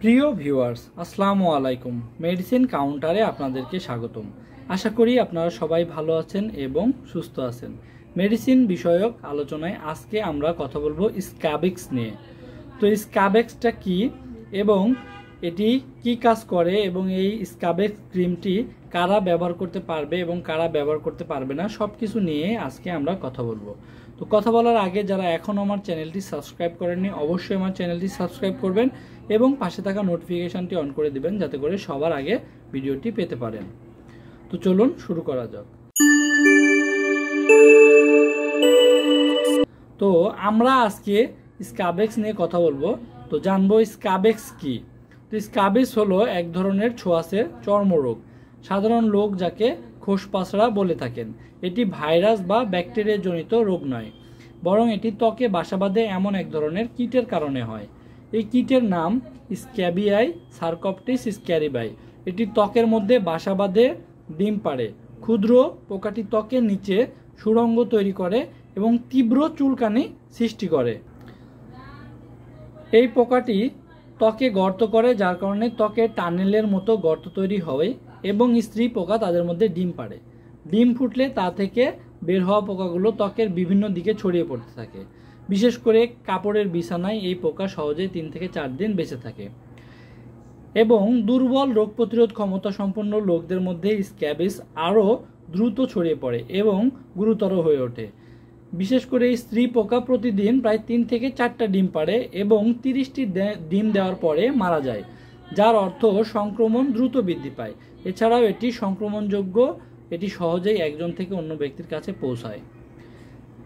প্রিয় ভিউয়ার্স, আসসালামু আলাইকুম। মেডিসিন কাউন্টারে আপনাদেরকে স্বাগতম। আশা করি আপনারা সবাই ভালো আছেন এবং সুস্থ আছেন। মেডিসিন বিষয়ক আলোচনায় আজকে আমরা কথা বলবো স্ক্যাবিক্স নিয়ে। তো স্ক্যাবিক্সটা কি এবং এটি কি কাজ করে এবং এই স্ক্যাবিক্স ক্রিমটি কারা ব্যবহার করতে পারবে এবং কারা ব্যবহার করতে পারবে না সব কিছু নিয়ে আজকে আমরা কথা বলবো। তো কথা বলার আগে যারা এখনও আমার চ্যানেলটি সাবস্ক্রাইব করেননি অবশ্যই আমার চ্যানেলটি সাবস্ক্রাইব করবেন এবং পাশে থাকা নোটিফিকেশনটি অন করে দিবেন যাতে করে সবার আগে ভিডিওটি পেতে পারেন। তো চলুন শুরু করা যাক। তো আমরা আজকে স্ক্যাবিক্স নিয়ে কথা বলবো। তো জানবো স্ক্যাবিক্স কি। তো স্ক্যাবিক্স হলো এক ধরনের ছোঁয়াচে চর্মরোগ, সাধারণ লোক যাকে খোসপাঁচড়া বলে থাকেন। এটি ভাইরাস বা ব্যাকটেরিয়া জনিত রোগ নয়, বরং এটি ত্বকে বাসা বাঁধে এমন এক ধরনের কীটের কারণে হয়। এই কীটের নাম স্ক্যাবিয়াই সারকপটিস স্ক্যারিবাই। এটি ত্বকের মধ্যে বাসা বাঁধে ডিম পাড়ে। ক্ষুদ্র পোকাটি ত্বকের নিচে সুড়ঙ্গ তৈরি করে এবং তীব্র চুলকানি সৃষ্টি করে। এই পোকাটি ত্বকে গর্ত করে, যার কারণে ত্বকে টানেলের মতো গর্ত তৈরি হয় এবং স্ত্রী পোকা তাদের মধ্যে ডিম পাড়ে। ডিম ফুটলে তা থেকে বের হওয়া পোকাগুলো ত্বকের বিভিন্ন দিকে ছড়িয়ে পড়তে থাকে। বিশেষ করে কাপড়ের বিছানায় এই পোকা সহজে 3 থেকে 4 দিন বেঁচে থাকে এবং দুর্বল রোগ প্রতিরোধ ক্ষমতা সম্পন্ন লোকদের মধ্যে স্ক্যাবিস আরও দ্রুত ছড়িয়ে পড়ে এবং গুরুতর হয়ে ওঠে। বিশেষ করে স্ত্রী পোকা প্রতিদিন প্রায় 3 থেকে 4টা ডিম পাড়ে এবং 30টি ডিম দেওয়ার পরে মারা যায়, যার অর্থ সংক্রমণ দ্রুত বৃদ্ধি পায়। এছাড়াও এটি সংক্রমণযোগ্য, এটি সহজেই একজন থেকে অন্য ব্যক্তির কাছে পৌঁছায়।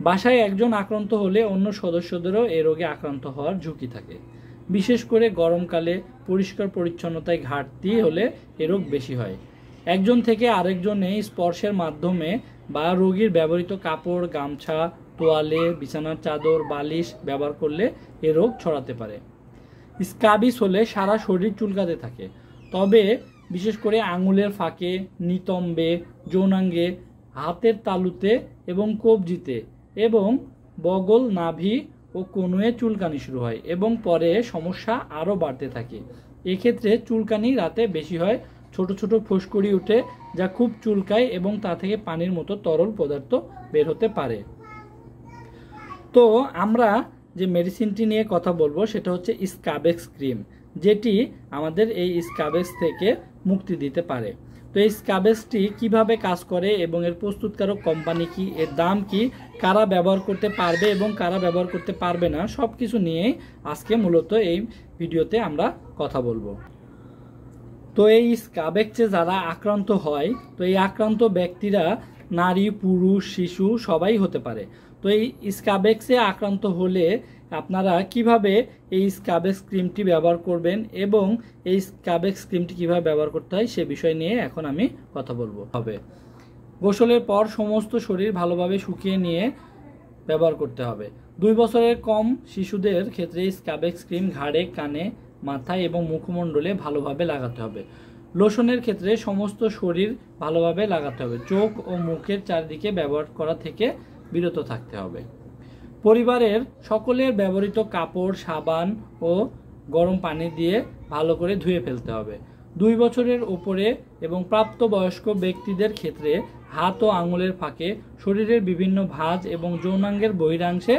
বাসায় একজন আক্রান্ত হলে অন্য সদস্যদেরও এ রোগে আক্রান্ত হওয়ার ঝুঁকি থাকে। বিশেষ করে গরমকালে পরিষ্কার পরিচ্ছন্নতায় ঘাটতি হলে এ রোগ বেশি হয়। একজন থেকে আরেকজনে স্পর্শের মাধ্যমে বা রোগীর ব্যবহৃত কাপড়, গামছা, তোয়ালে, বিছানার চাদর, বালিশ ব্যবহার করলে এ রোগ ছড়াতে পারে। স্ক্যাবিস হলে সারা শরীর চুলকাতে থাকে, তবে বিশেষ করে আঙুলের ফাঁকে, নিতম্বে, যৌনাঙ্গে, হাতের তালুতে এবং কবজিতে এবং বগল, নাভি ও কনুয়ে চুলকানি শুরু হয় এবং পরে সমস্যা আরও বাড়তে থাকে। এক্ষেত্রে চুলকানি রাতে বেশি হয়, ছোট ছোট ফুসকুড়ি ওঠে যা খুব চুলকায় এবং তা থেকে পানির মতো তরল পদার্থ বের হতে পারে। তো আমরা যে মেডিসিনটি নিয়ে কথা বলবো সেটা হচ্ছে স্ক্যাবিক্স ক্রিম, যেটি আমাদের এই স্ক্যাবিক্স থেকে মুক্তি দিতে পারে। তো এই স্ক্যাবিক্সটি কিভাবে কাজ করে এবং এর প্রস্তুতকারক কোম্পানি কি, এর দাম কি, কারা ব্যবহার করতে পারবে এবং কারা ব্যবহার করতে পারবে না সব কিছু নিয়েই আজকে মূলত এই ভিডিওতে আমরা কথা বলবো। তো এই স্ক্যাবিক্সে যারা আক্রান্ত হয়, তো এই আক্রান্ত ব্যক্তিরা নারী, পুরুষ, শিশু সবাই হতে পারে। তো এই স্ক্যাবিক্সে আক্রান্ত হলে আপনারা কিভাবে এই স্ক্যাবিক্স ক্রিমটি ব্যবহার করবেন এবং এই স্ক্যাবিক্স ক্রিমটি কিভাবে ব্যবহার করতে হয় সে বিষয় নিয়ে এখন আমি কথা বলবো। গোসলের পর সমস্ত শরীর ভালোভাবে শুকিয়ে নিয়ে ব্যবহার করতে হবে। 2 বছরের কম শিশুদের ক্ষেত্রে স্ক্যাবিক্স ক্রিম ঘাড়ে, কানে, মাথায় এবং মুখমণ্ডলে ভালোভাবে লাগাতে হবে। লোশনের ক্ষেত্রে সমস্ত শরীর ভালোভাবে লাগাতে হবে। চোখ ও মুখের চারদিকে ব্যবহার করা থেকে বিরত থাকতে হবে। পরিবারের সকলের ব্যবহৃত কাপড়, সাবান ও গরম পানি দিয়ে ভালো করে ধুয়ে ফেলতে হবে। 2 বছরের উপরে এবং প্রাপ্তবয়স্ক ব্যক্তিদের ক্ষেত্রে হাত ও আঙুলের ফাঁকে, শরীরের বিভিন্ন ভাঁজ এবং যৌনাঙ্গের বহিরাংশে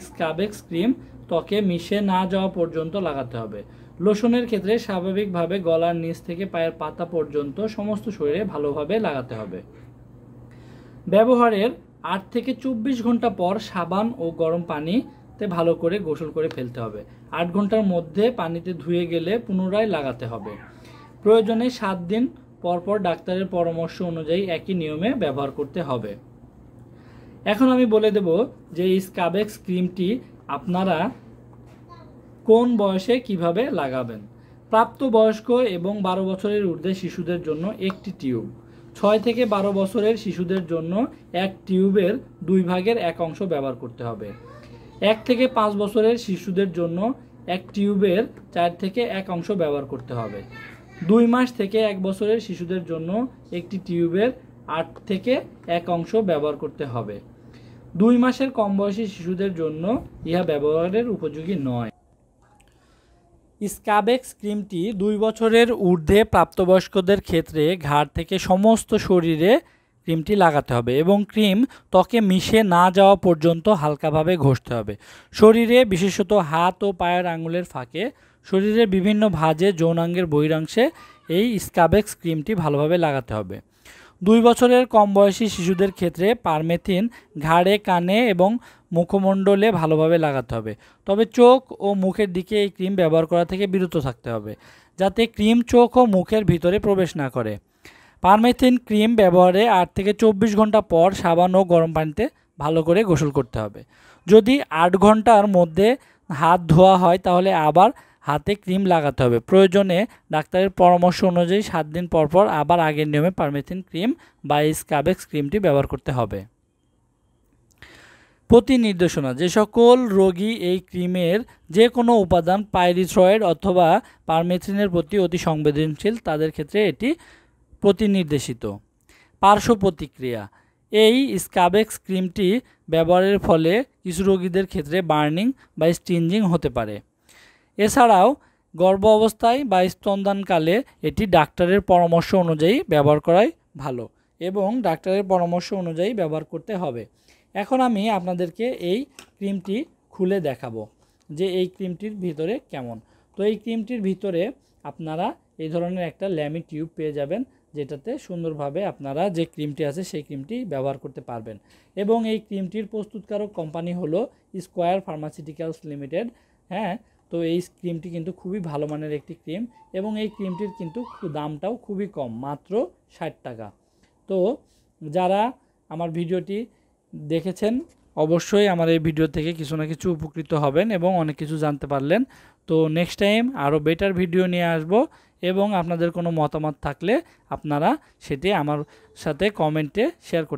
স্ক্যাবিক্স ক্রিম ত্বকে মিশে না যাওয়া পর্যন্ত লাগাতে হবে। লোশনের ক্ষেত্রে স্বাভাবিকভাবে গলার নিচ থেকে পায়ের পাতা পর্যন্ত সমস্ত শরীরে ভালোভাবে লাগাতে হবে। ব্যবহারের 8 থেকে 24 ঘন্টা পর সাবান ও গরম পানিতে ভালো করে গোসল করে ফেলতে হবে। 8 ঘন্টার মধ্যে পানিতে ধুয়ে গেলে পুনরায় লাগাতে হবে। প্রয়োজনে 7 দিন পরপর ডাক্তারের পরামর্শ অনুযায়ী একই নিয়মে ব্যবহার করতে হবে। এখন আমি বলে দেব যে এই স্ক্যাবিক্স ক্রিমটি আপনারা কোন বয়সে কিভাবে লাগাবেন। প্রাপ্তবয়স্ক এবং 12 বছরের ঊর্ধ্বে শিশুদের জন্য একটি টিউব, 6 থেকে 12 বছরের শিশুদের জন্য এক টিউবের 2 ভাগের 1 অংশ ব্যবহার করতে হবে। 1 থেকে 5 বছরের শিশুদের জন্য এক টিউবের 4 থেকে 1 অংশ ব্যবহার করতে হবে। 2 মাস থেকে 1 বছরের শিশুদের জন্য একটি টিউবের 8 থেকে 1 অংশ ব্যবহার করতে হবে। 2 মাসের কম বয়সী শিশুদের জন্য ইহা ব্যবহারের উপযোগী নয়। স্কাবেক্স ক্রিমটি 2 বছরের ঊর্ধ্বে প্রাপ্তবয়স্কদের ক্ষেত্রে ঘাড় থেকে সমস্ত শরীরে ক্রিমটি লাগাতে হবে এবং ক্রিম ত্বকে মিশে না যাওয়া পর্যন্ত হালকাভাবে ঘষতে হবে। শরীরে বিশেষত হাত ও পায়ের আঙুলের ফাঁকে শরীরের বিভিন্ন ভাঁজে যৌনাঙ্গের বহিরাংশে এই স্কাবেক্স ক্রিমটি ভালোভাবে লাগাতে হবে। 2 বছরের কম বয়সী শিশুদের ক্ষেত্রে পারমেথিন ঘাড়ে, কানে এবং মুখমণ্ডলে ভালোভাবে লাগাতে হবে। তবে চোখ ও মুখের দিকে এই ক্রিম ব্যবহার করা থেকে বিরত থাকতে হবে, যাতে ক্রিম চোখ ও মুখের ভিতরে প্রবেশ না করে। পারমেথিন ক্রিম ব্যবহারে 8 থেকে 24 ঘন্টা পর সাবান ও গরম পানিতে ভালো করে গোসল করতে হবে। যদি 8 ঘন্টার মধ্যে হাত ধোয়া হয় তাহলে আবার হাতে ক্রিম লাগাতে হবে। প্রয়োজনে ডাক্তারের পরামর্শ অনুযায়ী 7 দিন পর পর আবার আগের নিয়মে পারমেথিন ক্রিম বা স্কাবেক্স ক্রিমটি ব্যবহার করতে হবে। প্রতি নির্দেশনা: যে সকল রোগী এই ক্রিমের যে কোনো উপাদান পাইরিথ্রয়েড অথবা পারমেথিনের প্রতি অতি সংবেদনশীল তাদের ক্ষেত্রে এটি প্রতিনির্দেশিত। পার্শ্ব প্রতিক্রিয়া: এই স্কাবেক্স ক্রিমটি ব্যবহারের ফলে কিছু রোগীদের ক্ষেত্রে বার্নিং বা স্টিঞ্জিং হতে পারে। এছাড়াও গর্ভ অবস্থায় বা স্তনদানকালে এটি ডাক্তারের পরামর্শ অনুযায়ী ব্যবহার করাই ভালো এবং ডাক্তারের পরামর্শ অনুযায়ী ব্যবহার করতে হবে। এখন আমি আপনাদেরকে এই ক্রিমটি খুলে দেখাবো যে এই ক্রিমটির ভিতরে কেমন। তো এই ক্রিমটির ভিতরে আপনারা এই ধরনের একটা ল্যামি টিউব পেয়ে যাবেন, যেটাতে সুন্দরভাবে আপনারা যে ক্রিমটি আছে সেই ক্রিমটি ব্যবহার করতে পারবেন। এবং এই ক্রিমটির প্রস্তুতকারক কোম্পানি হলো স্কোয়ার ফার্মাসিউটিক্যালস লিমিটেড। হ্যাঁ, তো এই ক্রিমটি কিন্তু খুবই ভালো মানের একটি ক্রিম এবং এই ক্রিমটির কিন্তু দামটাও খুবই কম, মাত্র 60 টাকা। তো যারা আমার ভিডিওটি দেখেছেন অবশ্যই আমার এই ভিডিও থেকে কিছু না কিছু উপকৃত হবেন এবং অনেক কিছু জানতে পারলেন। তো নেক্সট টাইম আরও বেটার ভিডিও নিয়ে আসব এবং আপনাদের কোনো মতামত থাকলে আপনারা সেটি আমার সাথে কমেন্টে শেয়ার করতে